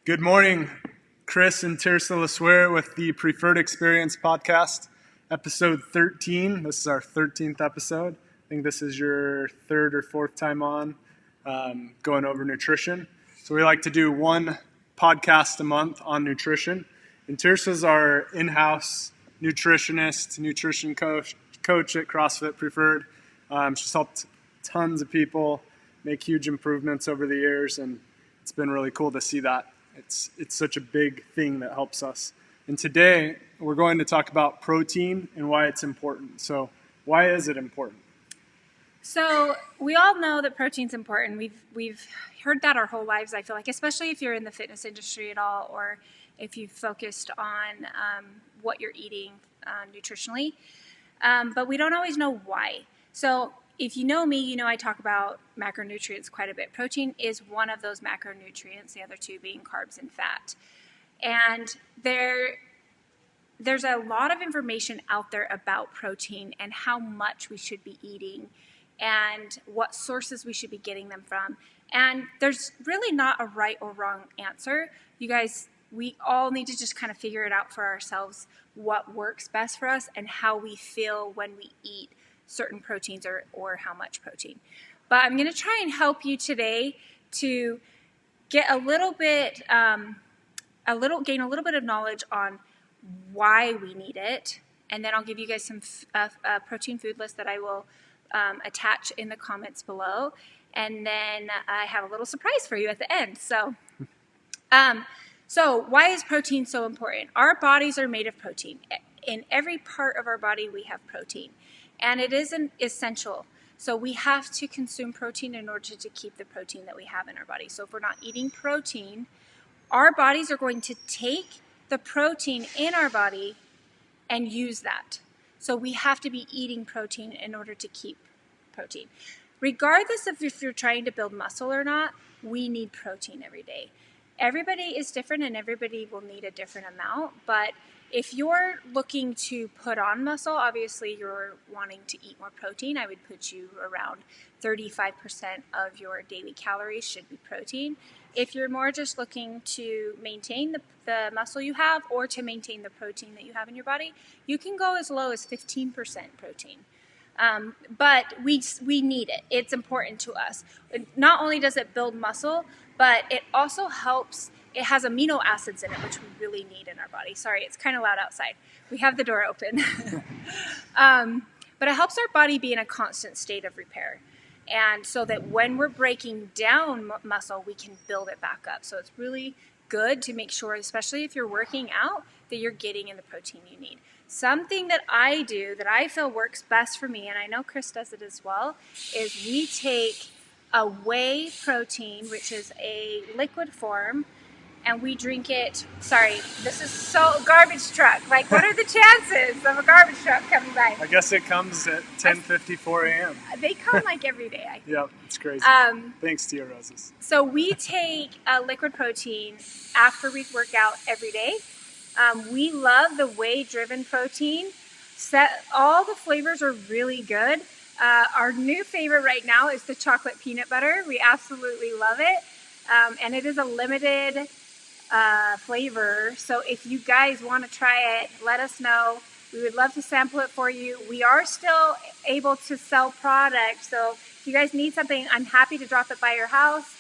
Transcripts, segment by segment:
Good morning, Chris and Tiersa with the Preferred Experience podcast, episode 13. This is our 13th episode. I think this is your third or fourth time on going over nutrition. So we like to do one podcast a month on nutrition. And Tiersa's our in-house nutritionist, nutrition coach at CrossFit Preferred. She's helped tons of people make huge improvements over the years, and it's been really cool to see that. It's such a big thing that helps us. And today we're going to talk about protein and why it's important. So why is it important? So we all know that protein's important. We've heard that our whole lives, I feel like, especially if you're in the fitness industry at all, or if you've focused on what you're eating nutritionally. But we don't always know why. So if you know me, you know I talk about macronutrients quite a bit. Protein is one of those macronutrients, the other two being carbs and fat. And there's a lot of information out there about protein and how much we should be eating and what sources we should be getting them from. And there's really not a right or wrong answer. You guys, we all need to just kind of figure it out for ourselves, what works best for us and how we feel when we eat certain proteins or how much protein. But I'm going to try and help you today to get gain a little bit of knowledge on why we need it, and then I'll give you guys some protein food list that I will attach in the comments below, and then I have a little surprise for you at the end. So why is protein so important? Our bodies are made of protein. In every part of our body we have protein. And it is essential. So we have to consume protein in order to keep the protein that we have in our body. So if we're not eating protein, our bodies are going to take the protein in our body and use that. So we have to be eating protein in order to keep protein. Regardless of if you're trying to build muscle or not, we need protein every day. Everybody is different and everybody will need a different amount, but if you're looking to put on muscle, obviously you're wanting to eat more protein. I would put you around 35% of your daily calories should be protein. If you're more just looking to maintain the muscle you have or to maintain the protein that you have in your body, you can go as low as 15% protein. But we need it. It's important to us. Not only does it build muscle, but it also helps. It has amino acids in it, which we really need in our body. Sorry, it's kind of loud outside. We have the door open. But it helps our body be in a constant state of repair. And so that when we're breaking down muscle, we can build it back up. So it's really good to make sure, especially if you're working out, that you're getting in the protein you need. Something that I do that I feel works best for me, and I know Chris does it as well, is we take a whey protein, which is a liquid form, and we drink it. Sorry, this is so garbage truck. Like, what are the chances of a garbage truck coming by? I guess it comes at 10:54 a.m. They come like every day, I think. Yep, it's crazy. Thanks to your roses. So we take a liquid protein after we work out every day. We love the whey-driven protein. All the flavors are really good. Our new favorite right now is the chocolate peanut butter. We absolutely love it. And it is a limited flavor. So if you guys want to try it, let us know. We would love to sample it for you. We are still able to sell products. So if you guys need something, I'm happy to drop it by your house.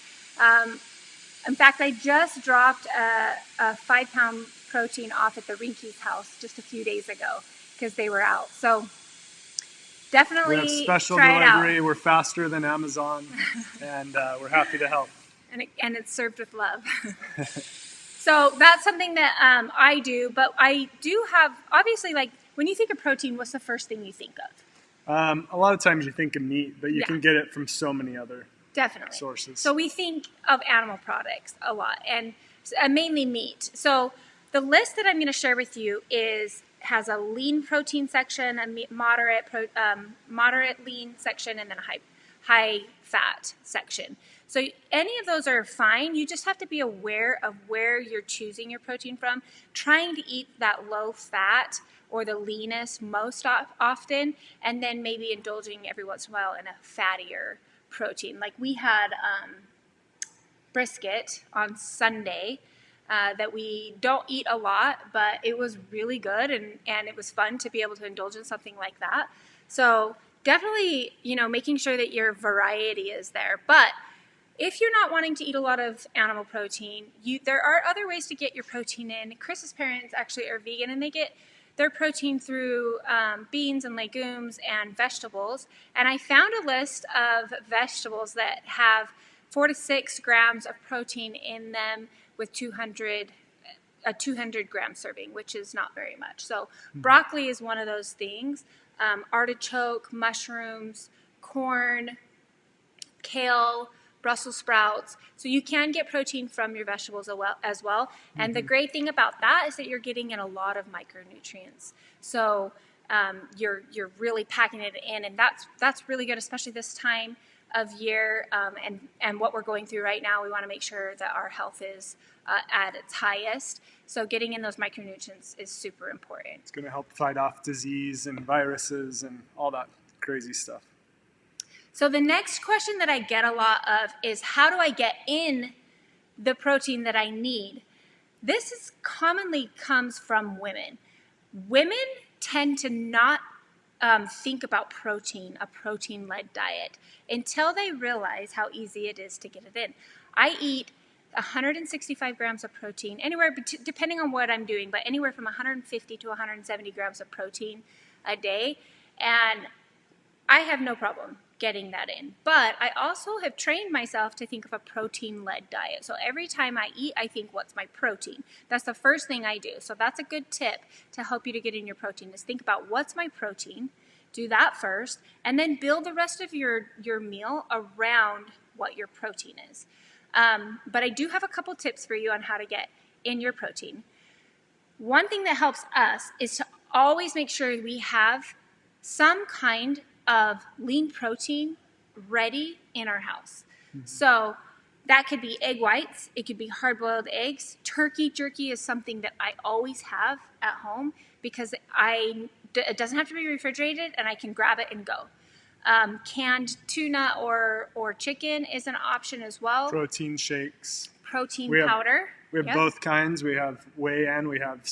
In fact, I just dropped a 5-pound protein off at the Rinky's house just a few days ago because they were out. So definitely we have special try delivery. It out. We're faster than Amazon, and we're happy to help. And it's served with love. So that's something that I do. But I do have, obviously, like when you think of protein, what's the first thing you think of? A lot of times you think of meat, but you can get it from so many other sources. So we think of animal products a lot, and mainly meat. So the list that I'm going to share with you has a lean protein section, a moderate lean section, and then a high fat section. So any of those are fine. You just have to be aware of where you're choosing your protein from, trying to eat that low fat or the leanest most often, and then maybe indulging every once in a while in a fattier protein. Like we had brisket on Sunday. that we don't eat a lot, but it was really good, and it was fun to be able to indulge in something like that. So definitely, making sure that your variety is there. But if you're not wanting to eat a lot of animal protein, there are other ways to get your protein in. Chris's parents actually are vegan, and they get their protein through beans and legumes and vegetables. And I found a list of vegetables that have 4 to 6 grams of protein in them with a 200 gram serving, which is not very much. So broccoli is one of those things. Artichoke, mushrooms, corn, kale, Brussels sprouts. So you can get protein from your vegetables as well. And the great thing about that is that you're getting in a lot of micronutrients. So you're really packing it in, and that's really good, especially this time of year and what we're going through right now. We want to make sure that our health is at its highest. So getting in those micronutrients is super important. It's going to help fight off disease and viruses and all that crazy stuff. So the next question that I get a lot of is, how do I get in the protein that I need? This commonly comes from women. Women tend to not think about a protein-led diet, until they realize how easy it is to get it in. I eat 165 grams of protein, anywhere, depending on what I'm doing, but anywhere from 150 to 170 grams of protein a day, and I have no problem getting that in. But I also have trained myself to think of a protein-led diet. So every time I eat, I think, what's my protein? That's the first thing I do. So that's a good tip to help you to get in your protein, is think about what's my protein, do that first, and then build the rest of your meal around what your protein is. But I do have a couple tips for you on how to get in your protein. One thing that helps us is to always make sure we have some kind of lean protein ready in our house. So that could be egg whites, it could be hard-boiled eggs. Turkey jerky is something that I always have at home because it doesn't have to be refrigerated, and I can grab it and go. Canned tuna or chicken is an option as well. Protein shakes. Protein powder. We have both kinds. We have whey and we have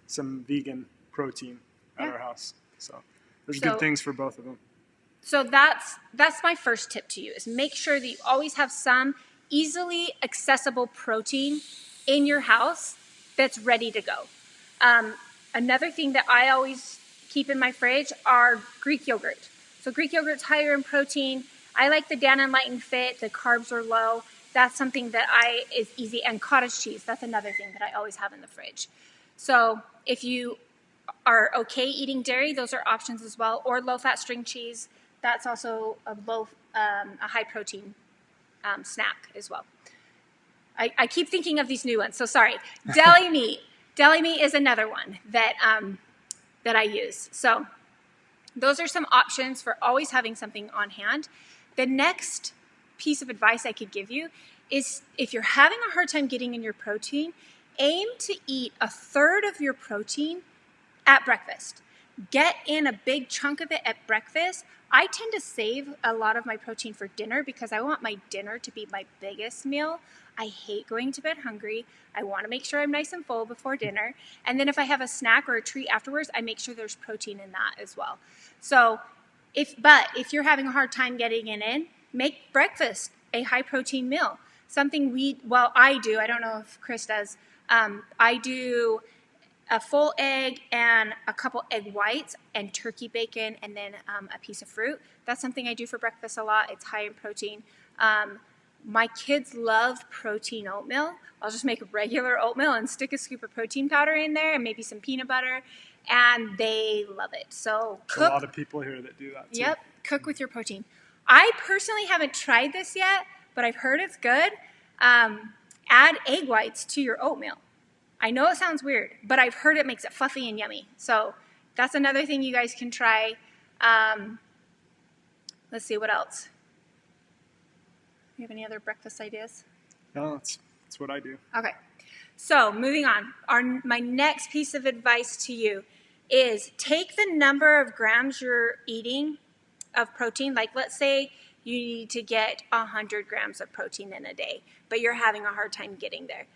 some vegan protein at our house. So there's good things for both of them. So that's my first tip to you, is make sure that you always have some easily accessible protein in your house that's ready to go. Another thing that I always keep in my fridge are Greek yogurt. So Greek yogurt's higher in protein. I like the Dannon Light and Fit. The carbs are low. That's something that is easy. And cottage cheese, that's another thing that I always have in the fridge. So if you are okay eating dairy, those are options as well. Or low-fat string cheese. That's also a high-protein snack as well. I keep thinking of these new ones, so sorry. Deli meat. Deli meat is another one that I use. So those are some options for always having something on hand. The next piece of advice I could give you is, if you're having a hard time getting in your protein, aim to eat a third of your protein at breakfast. Get in a big chunk of it at breakfast. I tend to save a lot of my protein for dinner because I want my dinner to be my biggest meal. I hate going to bed hungry. I want to make sure I'm nice and full before dinner. And then if I have a snack or a treat afterwards, I make sure there's protein in that as well. So if you're having a hard time getting it in, make breakfast a high protein meal. Something I do, I don't know if Chris does, I do a full egg and a couple egg whites and turkey bacon and then a piece of fruit. That's something I do for breakfast a lot. It's high in protein. My kids love protein oatmeal. I'll just make a regular oatmeal and stick a scoop of protein powder in there and maybe some peanut butter, and they love it. So a lot of people here that do that too. Yep, cook with your protein. I personally haven't tried this yet, but I've heard it's good. Add egg whites to your oatmeal. I know it sounds weird, but I've heard it makes it fluffy and yummy. So that's another thing you guys can try. Let's see, what else? Do you have any other breakfast ideas? No, that's what I do. Okay. So moving on. My next piece of advice to you is take the number of grams you're eating of protein. Like, let's say you need to get 100 grams of protein in a day, but you're having a hard time getting there.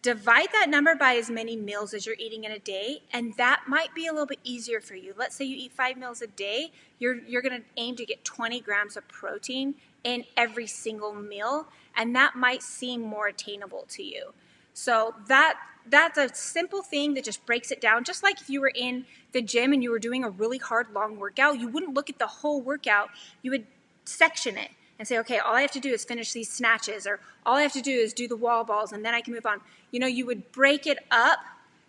divide that number by as many meals as you're eating in a day, and that might be a little bit easier for you. Let's say you eat 5 meals a day. You're going to aim to get 20 grams of protein in every single meal, and that might seem more attainable to you. So that's a simple thing that just breaks it down. Just like if you were in the gym and you were doing a really hard, long workout, you wouldn't look at the whole workout. You would section it and say, okay, all I have to do is finish these snatches, or all I have to do is do the wall balls, and then I can move on. You know, you would break it up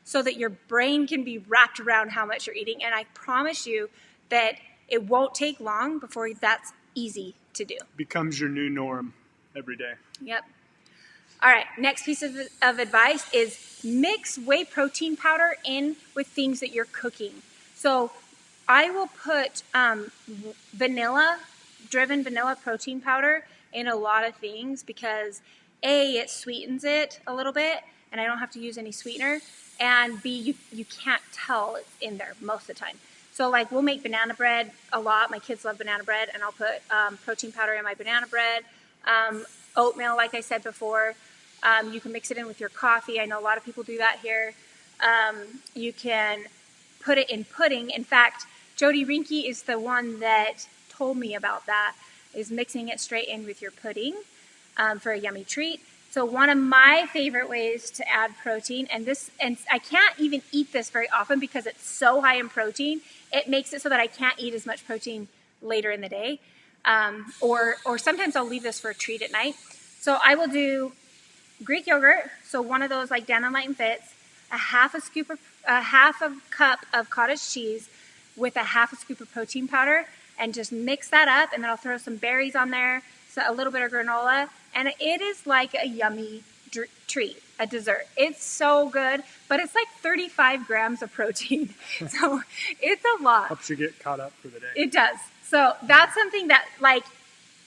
so that your brain can be wrapped around how much you're eating. And I promise you that it won't take long before that's easy to do. Becomes your new norm every day. Yep. All right, next piece of advice is mix whey protein powder in with things that you're cooking. So I will put driven vanilla protein powder in a lot of things because A, it sweetens it a little bit, and I don't have to use any sweetener, and B, you can't tell it's in there most of the time. So like we'll make banana bread a lot. My kids love banana bread, and I'll put protein powder in my banana bread. Oatmeal, like I said before. You can mix it in with your coffee. I know a lot of people do that here. You can put it in pudding. In fact, Jody Rinke is the one that told me about that, is mixing it straight in with your pudding for a yummy treat. So one of my favorite ways to add protein, and I can't even eat this very often because it's so high in protein, it makes it so that I can't eat as much protein later in the day. Or sometimes I'll leave this for a treat at night. So I will do Greek yogurt, so one of those like Danone Fits, a half a cup of cottage cheese with a half a scoop of protein powder, and just mix that up, and then I'll throw some berries on there, so a little bit of granola, and it is like a yummy treat, a dessert. It's so good, but it's like 35 grams of protein, so it's a lot. Helps you get caught up for the day. It does. So that's something that like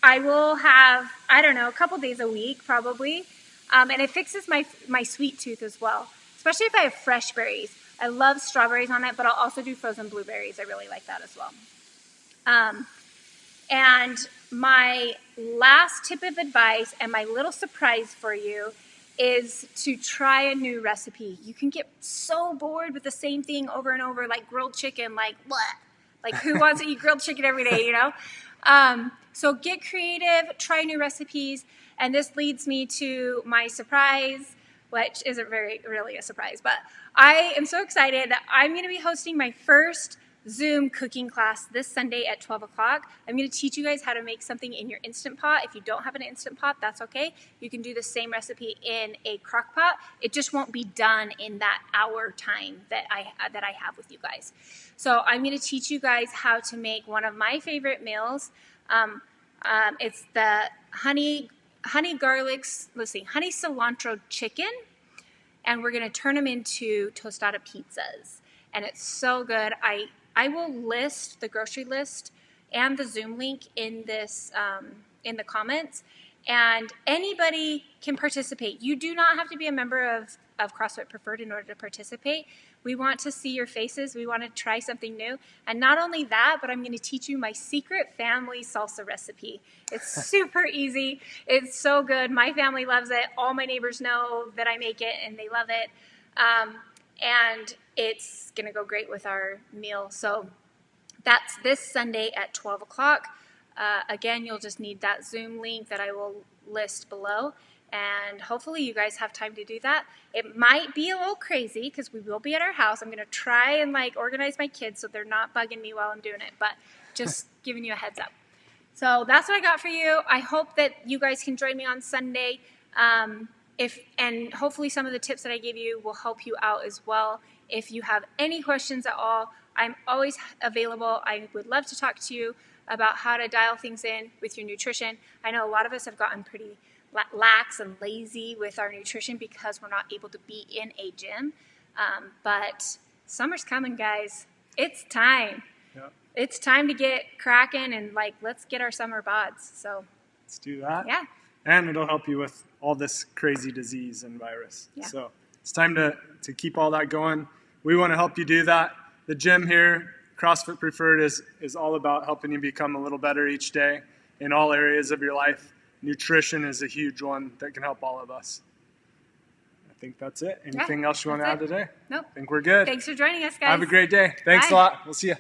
I will have, I don't know, a couple days a week probably. And it fixes my sweet tooth as well, especially if I have fresh berries. I love strawberries on it, but I'll also do frozen blueberries. I really like that as well. And my last tip of advice and my little surprise for you is to try a new recipe. You can get so bored with the same thing over and over, like grilled chicken, like what? Like who wants to eat grilled chicken every day, you know? So get creative, try new recipes. And this leads me to my surprise, which isn't really a surprise, but I am so excited that I'm going to be hosting my first Zoom cooking class this Sunday at 12 o'clock. I'm going to teach you guys how to make something in your Instant Pot. If you don't have an Instant Pot, that's okay. You can do the same recipe in a crock pot. It just won't be done in that hour time that I have with you guys. So I'm going to teach you guys how to make one of my favorite meals. It's the honey cilantro chicken, and we're going to turn them into tostada pizzas, and it's so good. I will list the grocery list and the Zoom link in this in the comments, and anybody can participate. You do not have to be a member of CrossFit Preferred in order to participate. We want to see your faces. We want to try something new. And not only that, but I'm going to teach you my secret family salsa recipe. It's super easy. It's so good. My family loves it. All my neighbors know that I make it, and they love it. And it's going to go great with our meal. So that's this Sunday at 12 o'clock. Again, you'll just need that Zoom link that I will list below. And hopefully you guys have time to do that. It might be a little crazy because we will be at our house. I'm going to try and like organize my kids so they're not bugging me while I'm doing it, but just giving you a heads up. So that's what I got for you. I hope that you guys can join me on Sunday. And hopefully some of the tips that I gave you will help you out as well. If you have any questions at all, I'm always available. I would love to talk to you about how to dial things in with your nutrition. I know a lot of us have gotten pretty lax and lazy with our nutrition because we're not able to be in a gym. But summer's coming, guys. It's time. Yep. It's time to get cracking and like let's get our summer bods. So let's do that. Yeah. And it'll help you with all this crazy disease and virus. Yeah. So it's time to keep all that going. We want to help you do that. The gym here, CrossFit Preferred, is all about helping you become a little better each day in all areas of your life. Nutrition is a huge one that can help all of us. think that's it. Anything else you want to add today? Nope. I think we're good. Thanks for joining us, guys. Have a great day. Thanks Bye. a lot. We'll see you.